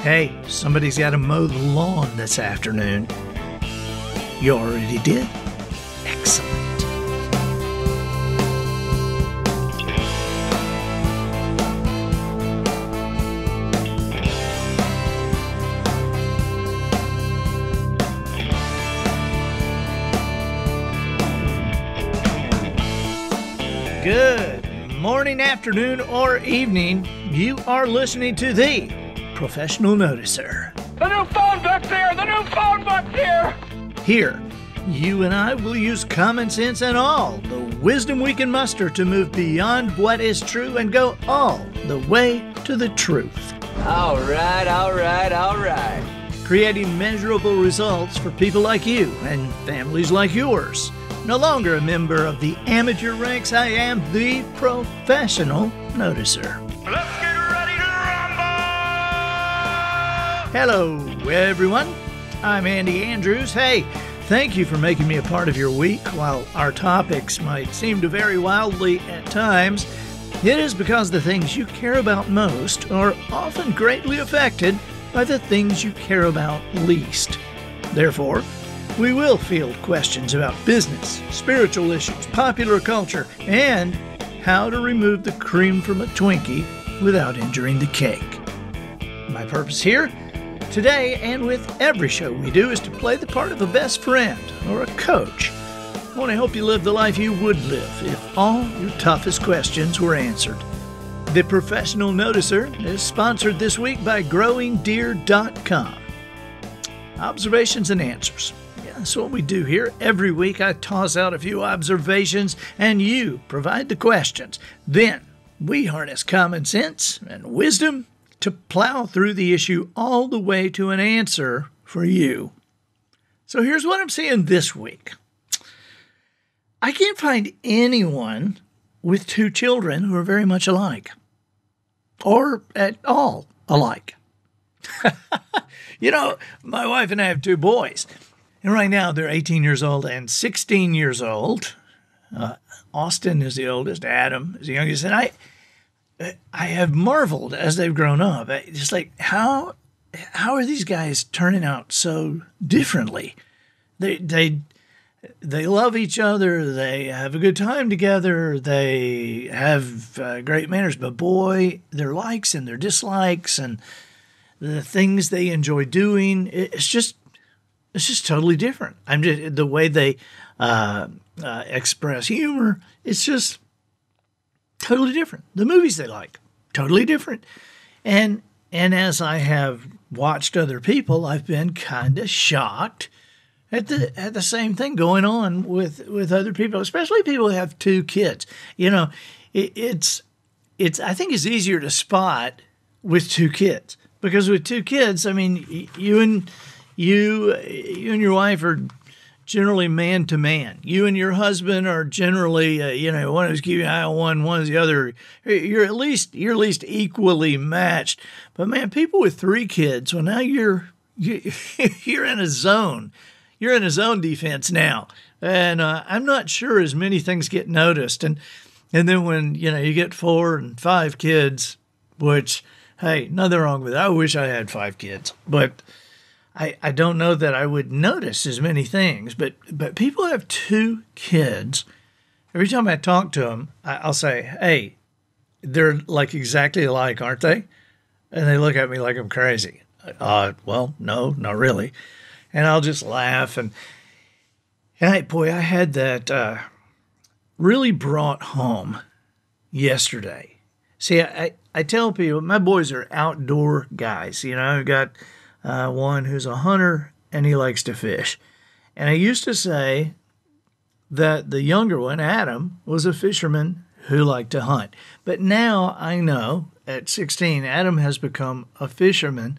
Hey, somebody's got to mow the lawn this afternoon. You already did? Excellent. Good morning, afternoon, or evening. You are listening to the Professional Noticer. The new phone book's here! The new phone book's here! Here, you and I will use common sense and all the wisdom we can muster to move beyond what is true and go all the way to the truth. All right. Creating measurable results for people like you and families like yours. No longer a member of the amateur ranks, I am the Professional Noticer. Let's get ready to rumble! Hello, everyone. I'm Andy Andrews. Hey, thank you for making me a part of your week. While our topics might seem to vary wildly at times, it is because the things you care about most are often greatly affected by the things you care about least. Therefore, we will field questions about business, spiritual issues, popular culture, and how to remove the cream from a Twinkie without injuring the cake. My purpose here, today and with every show we do, is to play the part of a best friend or a coach. I want to help you live the life you would live if all your toughest questions were answered. The Professional Noticer is sponsored this week by GrowingDeer.com. Observations and answers. That's what we do here. Every week I toss out a few observations and you provide the questions. Then we harness common sense and wisdom to plow through the issue all the way to an answer for you. So here's what I'm seeing this week. I can't find anyone with two children who are very much alike or at all alike. You know, my wife and I have two boys. And right now, they're 18 years old and 16 years old. Austin is the oldest. Adam is the youngest. And I have marveled as they've grown up. Just like, how are these guys turning out so differently? They love each other. They have a good time together. They have great manners. But boy, their likes and their dislikes and the things they enjoy doing, it's just totally different. The way they express humor, it's just totally different. The movies they like, totally different. And as I have watched other people, I've been kind of shocked at the same thing going on with other people, especially people who have two kids. You know, it's I think it's easier to spot with two kids because with two kids, I mean, you and your wife are generally man to man. You and your husband are generally, one is keeping an eye on one is the other. You're at least equally matched. But man, people with three kids, well, now you're in a zone. You're in a zone defense now, and I'm not sure as many things get noticed. And then when you get 4 and 5 kids, which hey, nothing wrong with it. I wish I had 5 kids, but I don't know that I would notice as many things, but people have 2 kids. Every time I talk to them, I'll say, hey, they're like exactly alike, aren't they? And they look at me like I'm crazy. Well, no, not really. And I'll just laugh. And I had that really brought home yesterday. See, I tell people, my boys are outdoor guys. I've got one who's a hunter, and he likes to fish. And I used to say that the younger one, Adam, was a fisherman who liked to hunt. But now I know, at 16, Adam has become a fisherman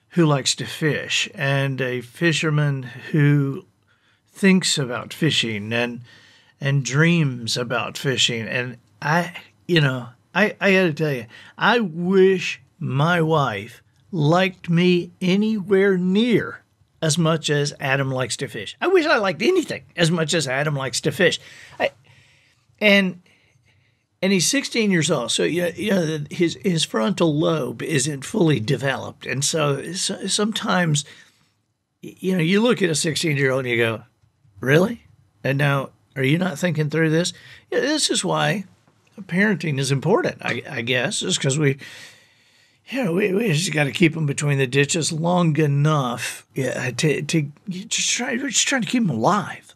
who likes to fish, and a fisherman who thinks about fishing and dreams about fishing. And I got to tell you, I wish my wife liked me anywhere near as much as Adam likes to fish. I wish I liked anything as much as Adam likes to fish. And And he's 16 years old, so his frontal lobe isn't fully developed, and so sometimes you look at a 16-year-old and you go, really? And now, are you not thinking through this? Yeah, this is why parenting is important, I guess, just because we just got to keep them between the ditches long enough to just trying to keep them alive,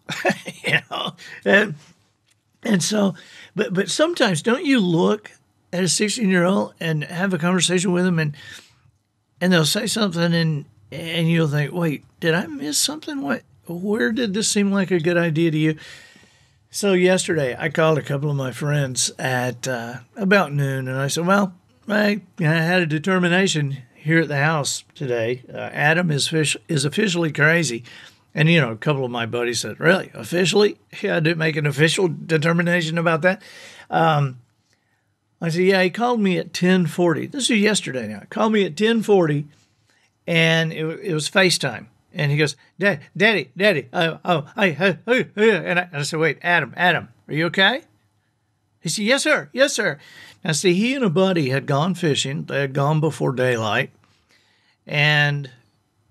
and so, but sometimes don't you look at a 16-year-old and have a conversation with them and they'll say something and you'll think, wait, did I miss something? Where did this seem like a good idea to you? So yesterday I called a couple of my friends at about noon and I said, well, I had a determination here at the house today. Adam is officially crazy. And, a couple of my buddies said, really, officially? Yeah, I did make an official determination about that. I said, yeah, he called me at 10:40. This is yesterday now. He called me at 10:40, and it was FaceTime. And he goes, Daddy, hey. And I said, wait, Adam, are you okay? He said, yes, sir. Now, see, he and a buddy had gone fishing. They had gone before daylight. And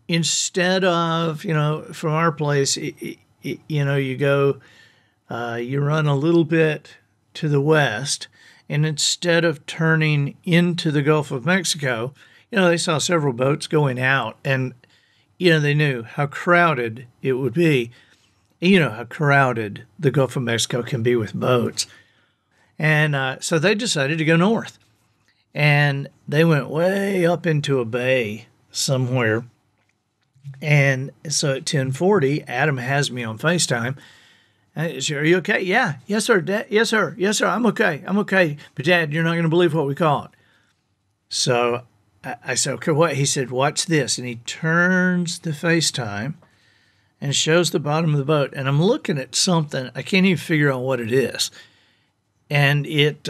instead of, from our place, you go, you run a little bit to the west, and instead of turning into the Gulf of Mexico, they saw several boats going out, and, they knew how crowded it would be. How crowded the Gulf of Mexico can be with boats. And so they decided to go north, and they went way up into a bay somewhere. And so at 10:40, Adam has me on FaceTime. I said, are you okay? Yeah. Yes, sir. Dad. Yes, sir. I'm okay. But Dad, you're not going to believe what we caught. So I said, okay, what? He said, watch this. And he turns the FaceTime and shows the bottom of the boat. And I'm looking at something. I can't even figure out what it is. And it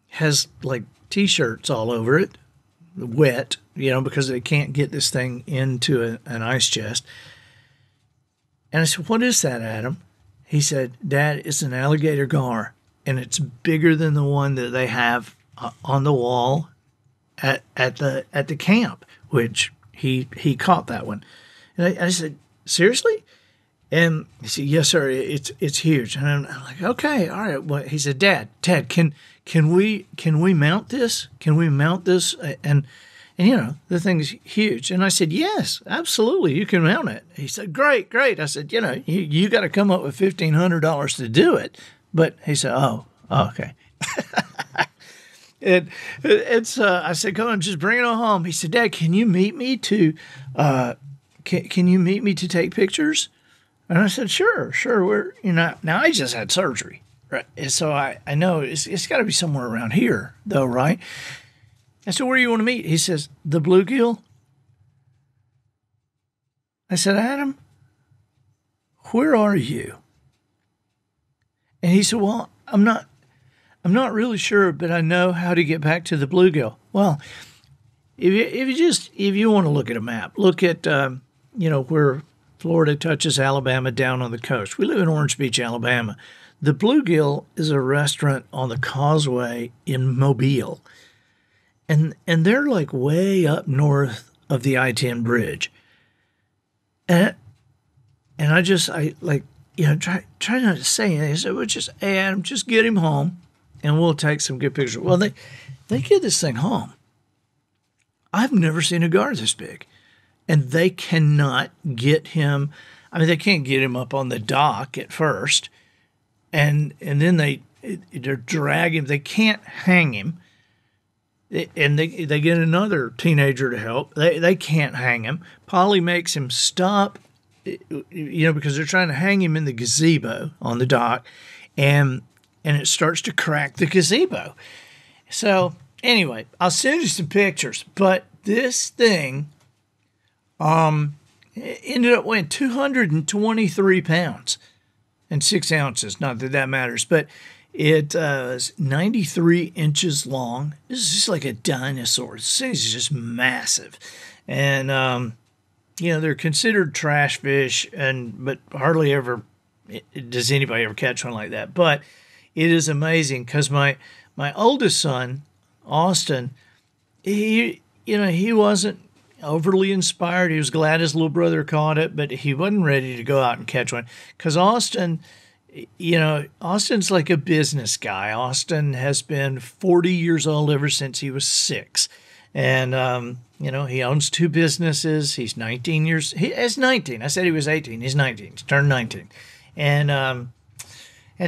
has like T-shirts all over it, wet, because they can't get this thing into an ice chest. And I said, what is that, Adam? He said, Dad, it's an alligator gar, and it's bigger than the one that they have on the wall at the camp, which he caught that one. And I said, seriously? And he said, yes, sir, it's huge. And I'm like, okay, all right. Well, he said, Dad, can we mount this? Can we mount this? And the thing's huge. And I said, yes, absolutely, you can mount it. He said, great. I said, you got to come up with $1,500 to do it. But he said, oh okay. And I said, go on, just bring it on home. He said, Dad, can you meet me to take pictures? And I said, sure. We're, now I just had surgery, right? And so I know it's got to be somewhere around here, though, right? I said, where do you want to meet? He says, the Bluegill. I said, Adam, where are you? And he said, well, I'm not really sure, but I know how to get back to the Bluegill. Well, if you want to look at a map, look at where Florida touches Alabama down on the coast. We live in Orange Beach, Alabama. The Bluegill is a restaurant on the Causeway in Mobile. And they're like way up north of the I-10 bridge. And I try not to say anything. So we'll just, hey, Adam, just get him home and we'll take some good pictures. Well, they get this thing home. I've never seen a gar this big. And they cannot get him. I mean, they can't get him up on the dock at first. And then they're dragging him. They can't hang him. And they get another teenager to help. They can't hang him. Polly makes him stop, because they're trying to hang him in the gazebo on the dock. And it starts to crack the gazebo. So anyway, I'll send you some pictures. But this thing ended up weighing 223 pounds and 6 ounces. Not that matters, but it is 93 inches long. This is just like a dinosaur. This thing is just massive. And, they're considered trash fish, but hardly ever does anybody ever catch one like that. But it is amazing because my oldest son, Austin, he wasn't overly inspired. He was glad his little brother caught it, but he wasn't ready to go out and catch one because Austin's like a business guy. Austin has been 40 years old ever since he was 6. And, he owns 2 businesses. He's 19 years. He's 19. I said he was 18. He's 19. He's turned 19. And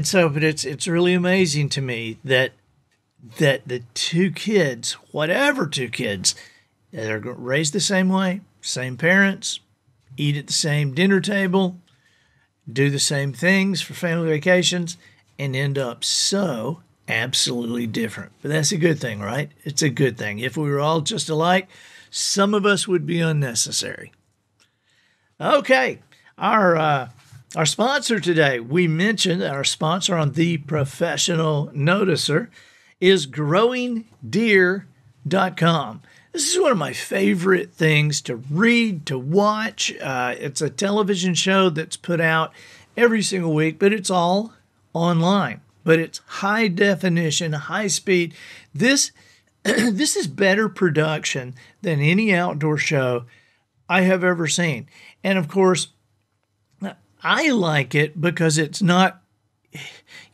so, but it's really amazing to me that the 2 kids, whatever 2 kids, they're raised the same way, same parents, eat at the same dinner table, do the same things for family vacations, and end up so absolutely different. But that's a good thing, right? It's a good thing. If we were all just alike, some of us would be unnecessary. Okay, our sponsor today, we mentioned our sponsor on The Professional Noticer is growingdeer.com. This is one of my favorite things to read, to watch. It's a television show that's put out every single week, but it's all online. But it's high definition, high speed. This is better production than any outdoor show I have ever seen. And of course, I like it because it's not,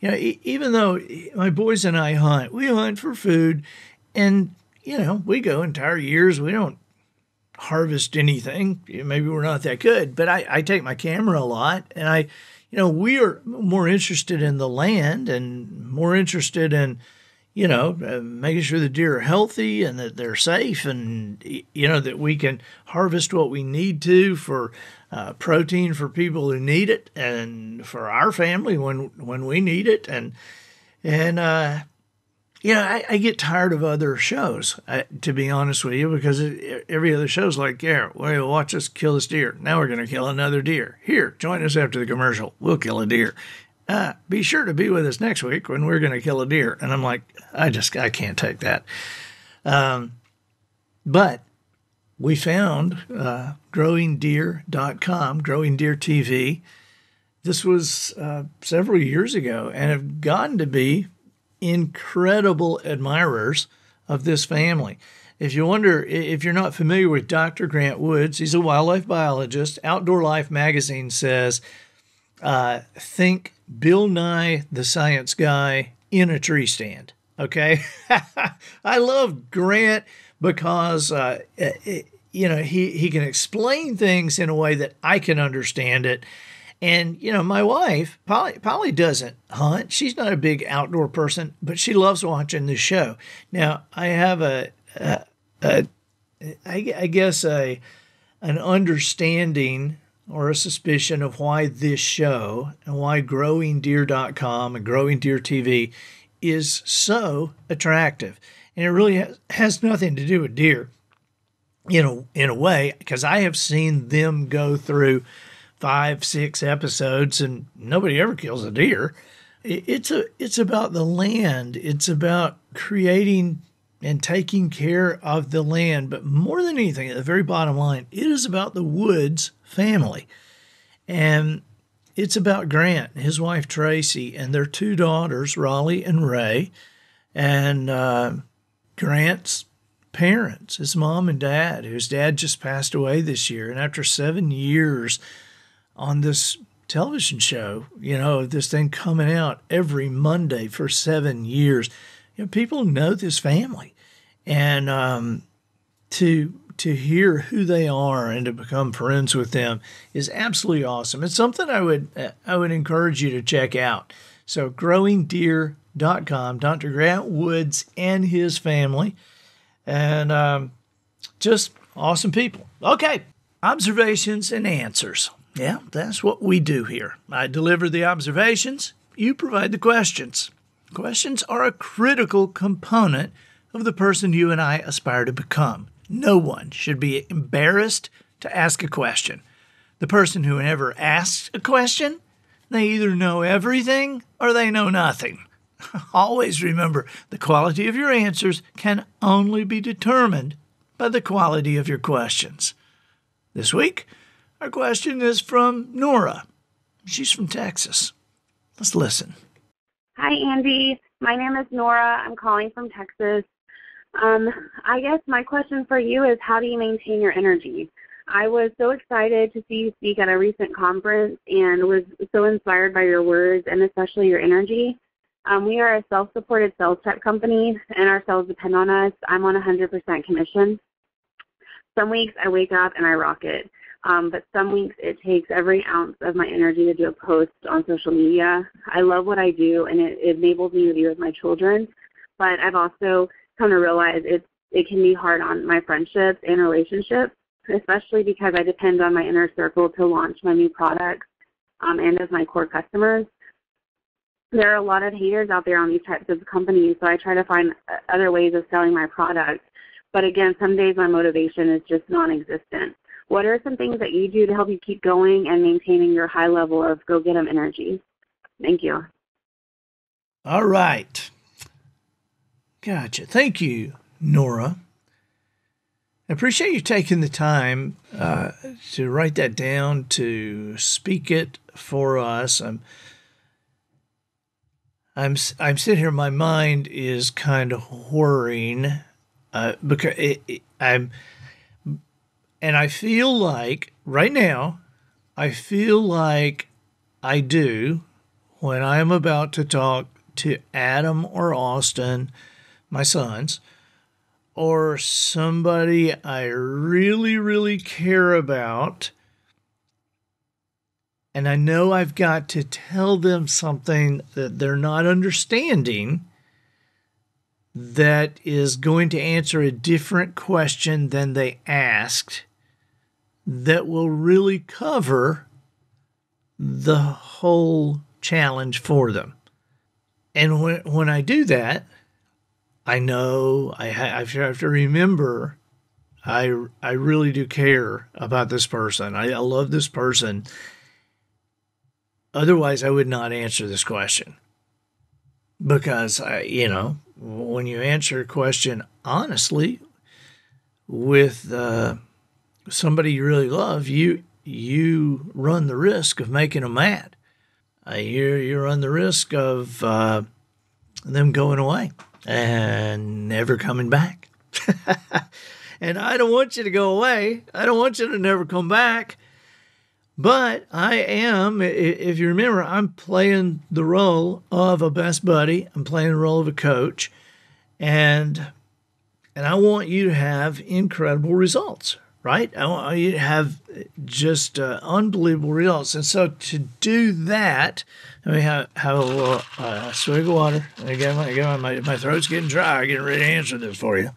even though my boys and I hunt, we hunt for food, and we go entire years. We don't harvest anything. Maybe we're not that good, but I take my camera a lot, and we are more interested in the land and more interested in, making sure the deer are healthy and that they're safe, and, that we can harvest what we need to for protein for people who need it and for our family when we need it. I get tired of other shows, to be honest with you, because every other show's like, watch us kill this deer. Now we're going to kill another deer. Here, join us after the commercial. We'll kill a deer. Be sure to be with us next week when we're going to kill a deer. And I'm like, I can't take that. But we found growingdeer.com, Growing Deer TV. This was several years ago, and have gotten to be incredible admirers of this family. If you wonder, if you're not familiar with Dr. Grant Woods, he's a wildlife biologist. Outdoor Life magazine says, think Bill Nye the Science Guy in a tree stand. Okay. I love Grant because, he can explain things in a way that I can understand it. And, my wife, Polly doesn't hunt. She's not a big outdoor person, but she loves watching the show. Now, I have an understanding or a suspicion of why this show and why growingdeer.com and Growing Deer TV is so attractive. And it really has nothing to do with deer, in a way, because I have seen them go through 5-6 episodes and nobody ever kills a deer. It's about the land. It's about creating and taking care of the land. But more than anything, at the very bottom line, it is about the Woods family. And it's about Grant, his wife Tracy, and their 2 daughters, Raleigh and Ray, and Grant's parents, his mom and dad, whose dad just passed away this year. And after 7 years on this television show, this thing coming out every Monday for 7 years, people know this family. And to hear who they are and to become friends with them is absolutely awesome. It's something I would encourage you to check out. So growingdeer.com, Dr. Grant Woods and his family, and just awesome people. Okay, observations and answers. Yeah, that's what we do here. I deliver the observations, you provide the questions. Questions are a critical component of the person you and I aspire to become. No one should be embarrassed to ask a question. The person who never asks a question, they either know everything or they know nothing. Always remember, the quality of your answers can only be determined by the quality of your questions. This week, our question is from Nora. She's from Texas. Let's listen. Hi, Andy. My name is Nora. I'm calling from Texas. I guess my question for you is, how do you maintain your energy? I was so excited to see you speak at a recent conference and was so inspired by your words and especially your energy. We are a self-supported sales tech company, and our sales depend on us. I'm on 100% commission. Some weeks I wake up and I rock it, but some weeks it takes every ounce of my energy to do a post on social media. I love what I do, and it enables me to be with my children, but I've also come to realize it can be hard on my friendships and relationships, especially because I depend on my inner circle to launch my new products and as my core customers. There are a lot of haters out there on these types of companies, so I try to find other ways of selling my product. But again, some days my motivation is just non-existent. What are some things that you do to help you keep going and maintaining your high level of go-get-em energy? Thank you. All right. Gotcha. Thank you, Nora. I appreciate you taking the time to write that down, to speak it for us. I'm sitting here. My mind is kind of whirring because I feel like right now, I feel like I do when I am about to talk to Adam or Austin, my sons, or somebody I really, really care about. And I know I've got to tell them something that they're not understanding that is going to answer a different question than they asked, that will really cover the whole challenge for them. And when I do that, I know I have to remember I really do care about this person. I love this person. Otherwise, I would not answer this question. Because, when you answer a question honestly with somebody you really love, you run the risk of making them mad. You run the risk of them going away and never coming back. And I don't want you to go away. I don't want you to never come back. But I am, if you remember, I'm playing the role of a best buddy. I'm playing the role of a coach. And I want you to have incredible results, right? I want you to have just unbelievable results. And so to do that, let me have a little swig of water. My throat's getting dry. I'm getting ready to answer this for you.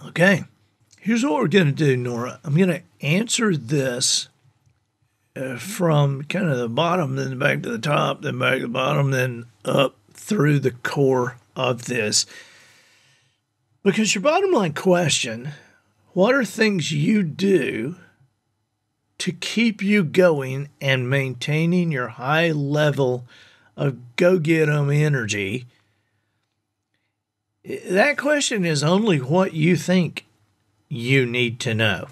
Okay. Here's what we're going to do, Nora. I'm going to answer this from kind of the bottom, then back to the top, then back to the bottom, then up through the core of this. Because your bottom line question, what are things you do to keep you going and maintaining your high level of go-get-em energy? That question is only what you think you need to know.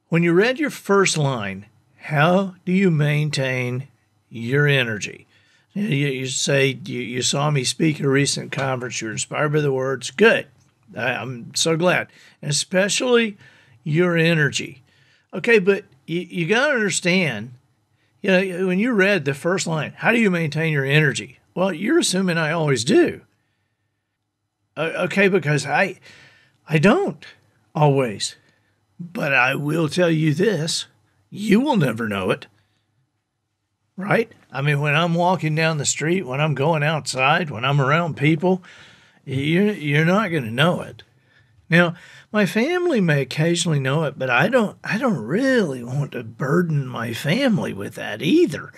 When you read your first line, how do you maintain your energy? You say you saw me speak at a recent conference. You're inspired by the words. Good. I'm so glad. And especially your energy. Okay, but you got to understand, when you read the first line, how do you maintain your energy? Well, you're assuming I always do. Okay, because I don't always. But I will tell you this, you will never know it. Right? I mean, when I'm walking down the street, when I'm going outside, when I'm around people, you're not going to know it. Now, my family may occasionally know it, but I don't really want to burden my family with that either,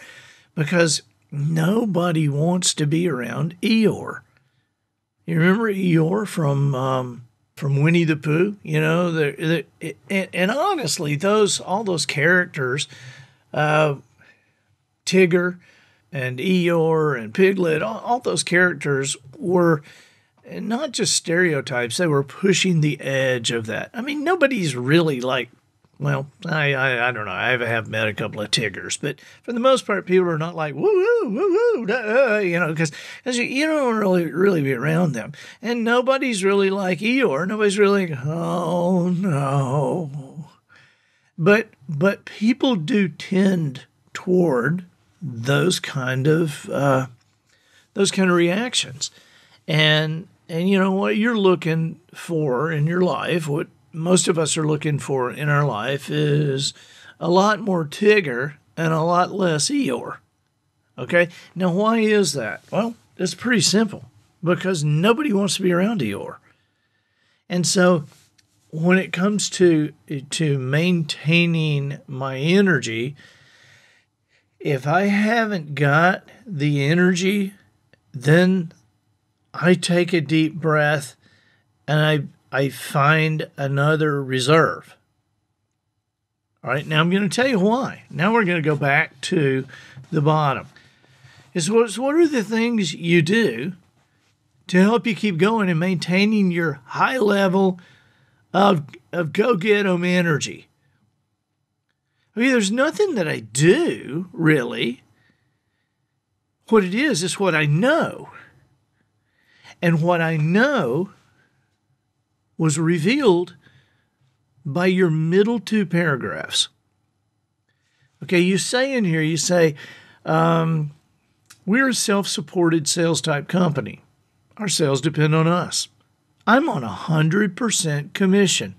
because nobody wants to be around Eeyore. You remember Eeyore from Winnie the Pooh? And honestly, all those characters, Tigger and Eeyore and Piglet, all those characters were not just stereotypes, they were pushing the edge of that. I mean, nobody's really like Well, I don't know. I have met a couple of Tiggers, but for the most part, people are not like woo woo woo woo, because you don't really be around them, and nobody's really like Eeyore. Nobody's really oh no, but people do tend toward those kind of reactions, and you know what you're looking for in your life, what most of us are looking for in our life is a lot more Tigger and a lot less Eeyore. Okay? Now, why is that? Well, it's pretty simple. Because nobody wants to be around Eeyore. And so, when it comes to maintaining my energy, if I haven't got the energy, then I take a deep breath and I find another reserve. All right, now I'm going to tell you why. Now we're going to go back to the bottom. What are the things you do to help you keep going and maintaining your high level of go-get-em energy? I mean, there's nothing that I do, really. What it is what I know. And what I know was revealed by your middle two paragraphs. Okay, you say in here, we're a self-supported sales type company. Our sales depend on us. I'm on 100% commission.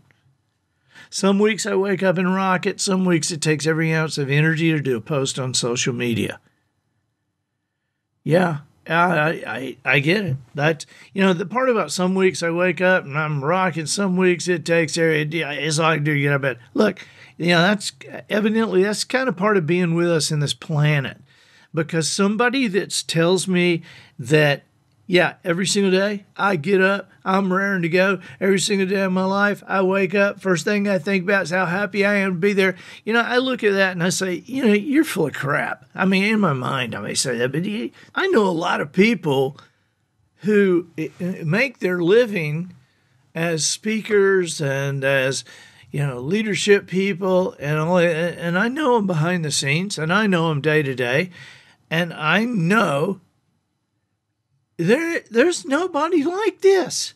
Some weeks I wake up and rock it. Some weeks it takes every ounce of energy to do a post on social media. Yeah. I get it. That's, the part about some weeks I wake up and I'm rocking. Some weeks it takes, it's all I can do to get out of bed. Look, that's kind of part of being with us in this planet. Because somebody that tells me that, every single day I get up, I'm raring to go. Every single day of my life, I wake up. First thing I think about is how happy I am to be there. I look at that and I say, you're full of crap. I mean, in my mind, I may say that, but I know a lot of people who make their living as speakers and as, leadership people and all, and I know them behind the scenes and I know them day to day. And I know there's nobody like this.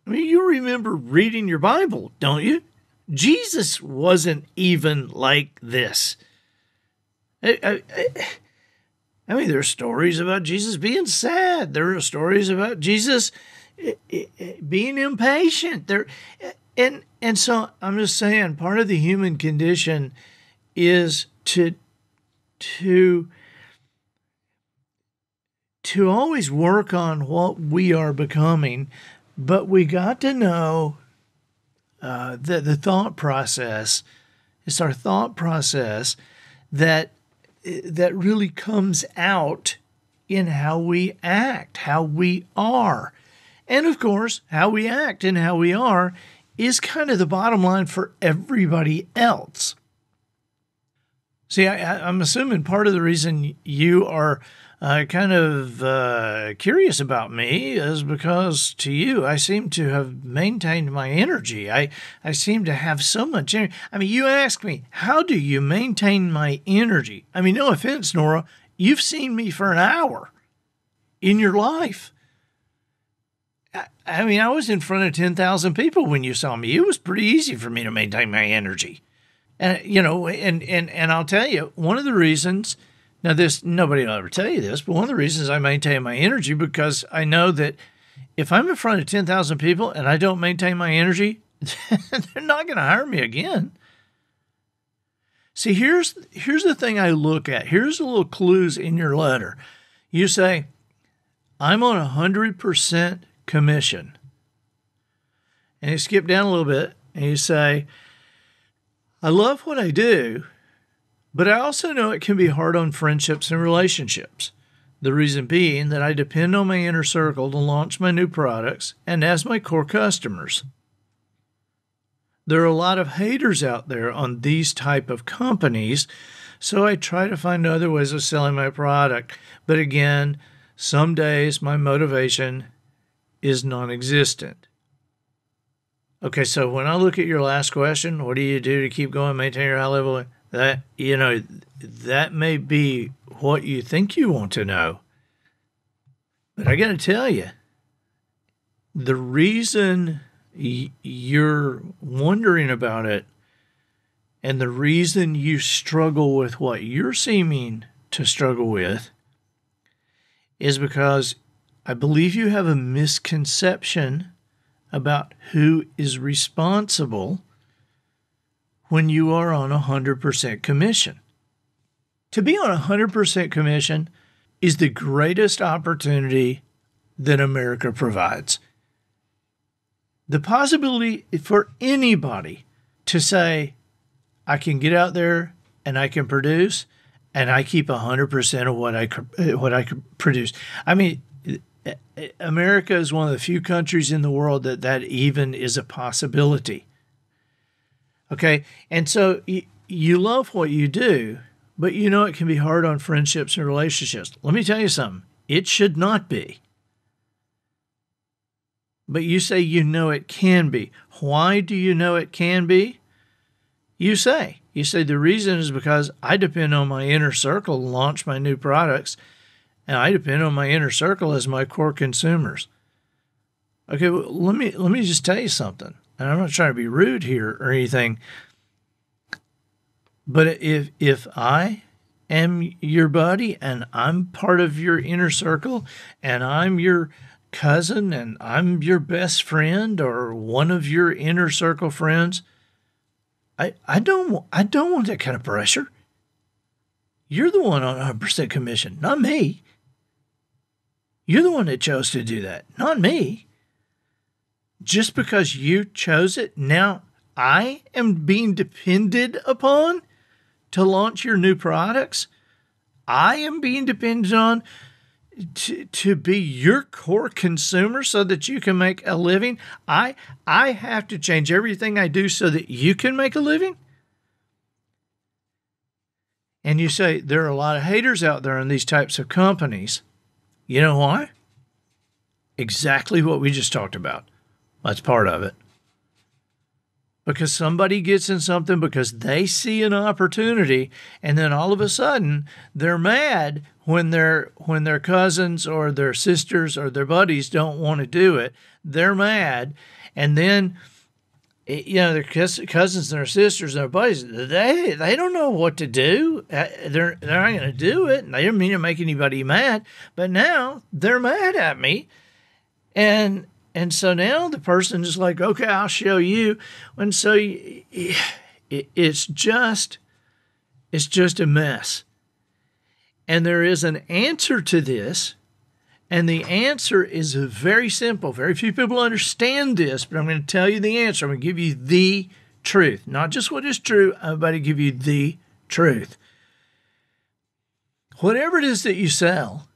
I mean, you remember reading your Bible, don't you? Jesus wasn't even like this. I mean, there are stories about Jesus being sad. There are stories about Jesus being impatient. And so I'm just saying, part of the human condition is to always work on what we are becoming, but we got to know that the thought process, it's our thought process that really comes out in how we act, how we are. And of course, how we act and how we are is kind of the bottom line for everybody else. See, I'm assuming part of the reason you are kind of curious about me is because to you, I seem to have maintained my energy. I seem to have so much energy. I mean, you ask me, how do you maintain my energy? I mean, no offense, Nora, you've seen me for an hour in your life. I mean, I was in front of 10,000 people when you saw me. It was pretty easy for me to maintain my energy. And, and I'll tell you, one of the reasons, now nobody will ever tell you this, but one of the reasons I maintain my energy, because I know that if I'm in front of 10,000 people and I don't maintain my energy, they're not going to hire me again. See, here's the thing I look at. Here's the little clues in your letter. You say, I'm on 100% commission. And you skip down a little bit and you say, I love what I do, but I also know it can be hard on friendships and relationships. The reason being that I depend on my inner circle to launch my new products and as my core customers. There are a lot of haters out there on these type of companies, so I try to find other ways of selling my product. But again, some days my motivation is non-existent. Okay, so when I look at your last question, what do you do to keep going, maintain your high level? That may be what you think you want to know. But I got to tell you, the reason you're wondering about it and the reason you struggle with what you're seeming to struggle with is because I believe you have a misconception about who is responsible when you are on 100% commission. To be on 100% commission is the greatest opportunity that America provides. The possibility for anybody to say, I can get out there and I can produce, and I keep 100% of what I could produce. I mean, America is one of the few countries in the world that even is a possibility. Okay, and so you love what you do, but you know it can be hard on friendships and relationships. Let me tell you something. It should not be. But you say you know it can be. Why do you know it can be? You say the reason is because I depend on my inner circle to launch my new products, and I depend on my inner circle as my core consumers. Okay, well, let me just tell you something. And I'm not trying to be rude here or anything, but if I am your buddy and I'm part of your inner circle and I'm your cousin and I'm your best friend or one of your inner circle friends, I don't want that kind of pressure. You're the one on 100% commission, not me. You're the one that chose to do that, not me. Just because you chose it, now I am being depended upon to launch your new products. I am being depended on to be your core consumer so that you can make a living. I have to change everything I do so that you can make a living. And you say there are a lot of haters out there in these types of companies. You know why? Exactly what we just talked about. That's part of it. Because somebody gets in something because they see an opportunity, and then all of a sudden they're mad when their cousins or their sisters or their buddies don't want to do it. They're mad, and then their cousins and their sisters and their buddies, they don't know what to do. They're not going to do it, and they don't mean to make anybody mad. But now they're mad at me, and so now the person is like, okay, I'll show you. And so it's just a mess. And there is an answer to this. And the answer is very simple. Very few people understand this, but I'm going to tell you the answer. I'm going to give you the truth. Not just what is true, I'm about to give you the truth. Whatever it is that you sell,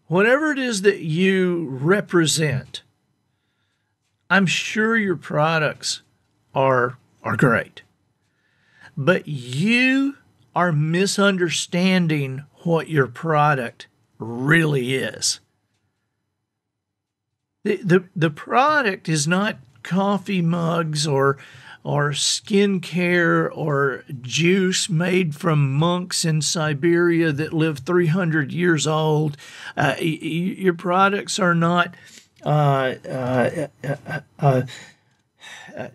whatever it is that you represent, I'm sure your products are great, but you are misunderstanding what your product really is. The product is not coffee mugs or skincare or juice made from monks in Siberia that lived 300 years old. Your products are not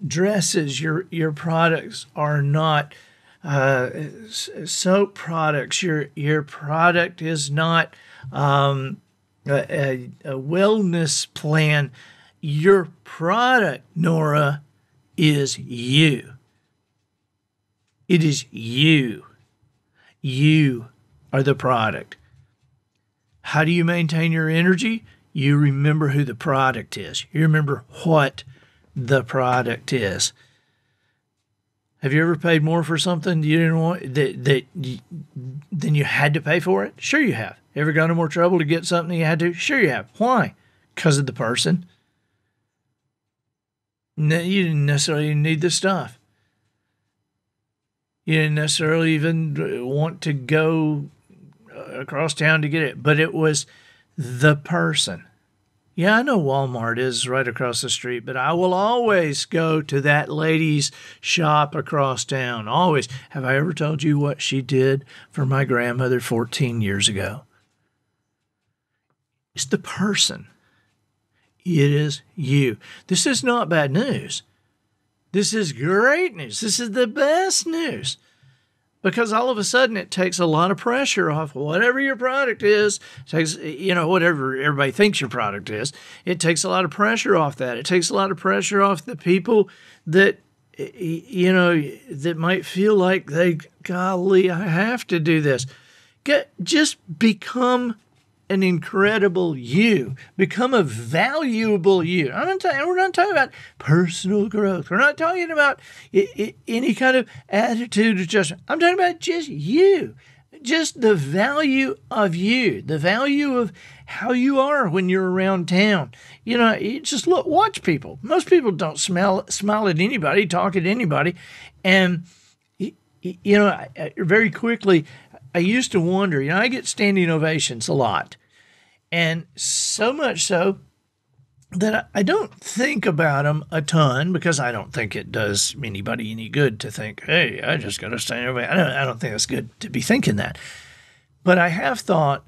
dresses. Your products are not soap products. Your product is not a wellness plan. Your product, Nora, is you. It is you. You are the product. How do you maintain your energy? You remember who the product is. You remember what the product is. Have you ever paid more for something you didn't want than you had to pay for it? Sure you have. Ever gone to more trouble to get something you had to? Sure you have. Why? Because of the person. No, you didn't necessarily need the stuff. You didn't necessarily even want to go across town to get it, but it was the person. Yeah, I know Walmart is right across the street, but I will always go to that lady's shop across town. Always. Have I ever told you what she did for my grandmother 14 years ago? It's the person. It is you. This is not bad news. This is great news. This is the best news. Because all of a sudden it takes a lot of pressure off whatever your product is. It takes, whatever everybody thinks your product is. It takes a lot of pressure off that. It takes a lot of pressure off the people that, that might feel like golly, I have to do this. Just become an incredible you. Become a valuable you. We're not talking about personal growth. We're not talking about any kind of attitude adjustment. I'm talking about just you. Just the value of you. The value of how you are when you're around town. You just watch people. Most people don't smile at anybody, talk at anybody. And, very quickly, I used to wonder, I get standing ovations a lot. And so much so that I don't think about them a ton because I don't think it does anybody any good to think, hey, I just got to stand over. I don't think it's good to be thinking that. But I have thought,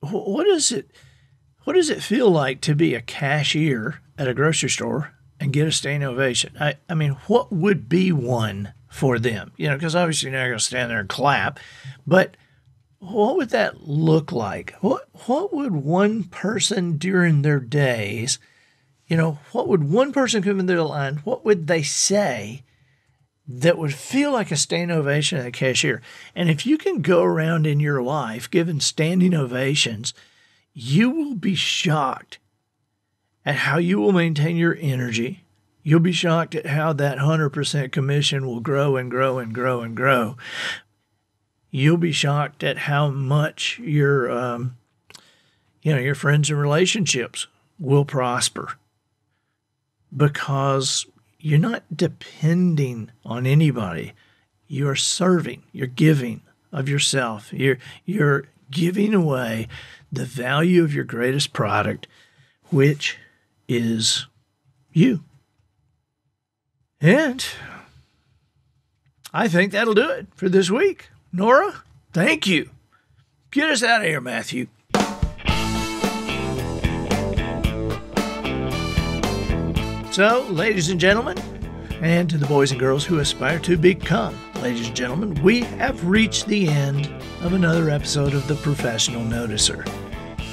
what does it feel like to be a cashier at a grocery store and get a standing ovation? I mean, what would be one for them? Because obviously you're not going to stand there and clap, but what would that look like? What would one person during their days, what would one person come in their line, what would they say that would feel like a standing ovation at a cashier? And if you can go around in your life giving standing ovations, you will be shocked at how you will maintain your energy. You'll be shocked at how that 100% commission will grow and grow and grow and grow. You'll be shocked at how much your friends and relationships will prosper because you're not depending on anybody. You are serving. You're giving of yourself. You're giving away the value of your greatest product, which is you. And I think that'll do it for this week. Nora, thank you. Get us out of here, Matthew. So, ladies and gentlemen, and to the boys and girls who aspire to become ladies and gentlemen, we have reached the end of another episode of The Professional Noticer.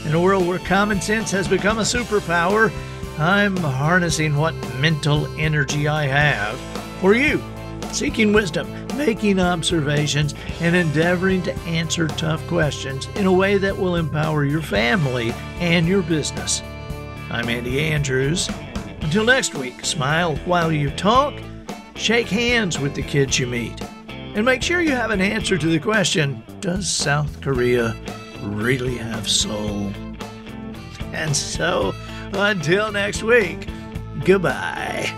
In a world where common sense has become a superpower, I'm harnessing what mental energy I have for you, seeking wisdom, making observations, and endeavoring to answer tough questions in a way that will empower your family and your business. I'm Andy Andrews. Until next week, smile while you talk, shake hands with the kids you meet, and make sure you have an answer to the question, does South Korea really have soul? And so, until next week, goodbye.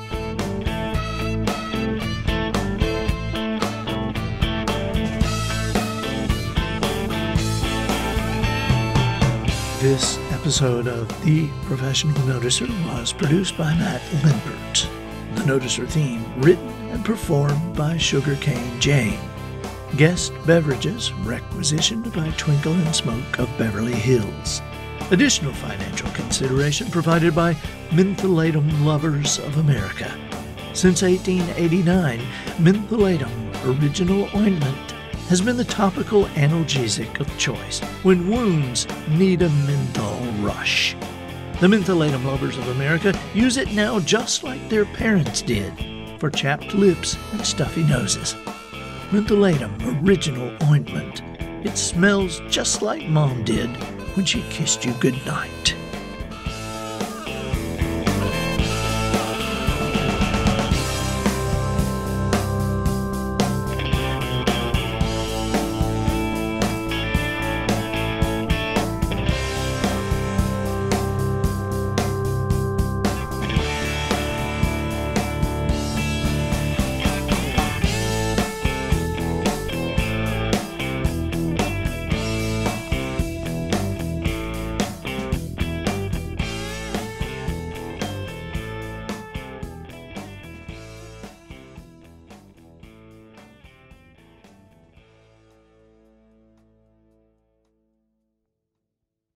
This episode of The Professional Noticer was produced by Matt Lindbergh. The Noticer theme written and performed by Sugarcane Jane. Guest beverages requisitioned by Twinkle and Smoke of Beverly Hills. Additional financial consideration provided by Mentholatum Lovers of America. Since 1889, Mentholatum Original Ointment has been the topical analgesic of choice when wounds need a menthol rush. The Mentholatum Lovers of America use it now just like their parents did for chapped lips and stuffy noses. Mentholatum Original Ointment. It smells just like Mom did when she kissed you goodnight.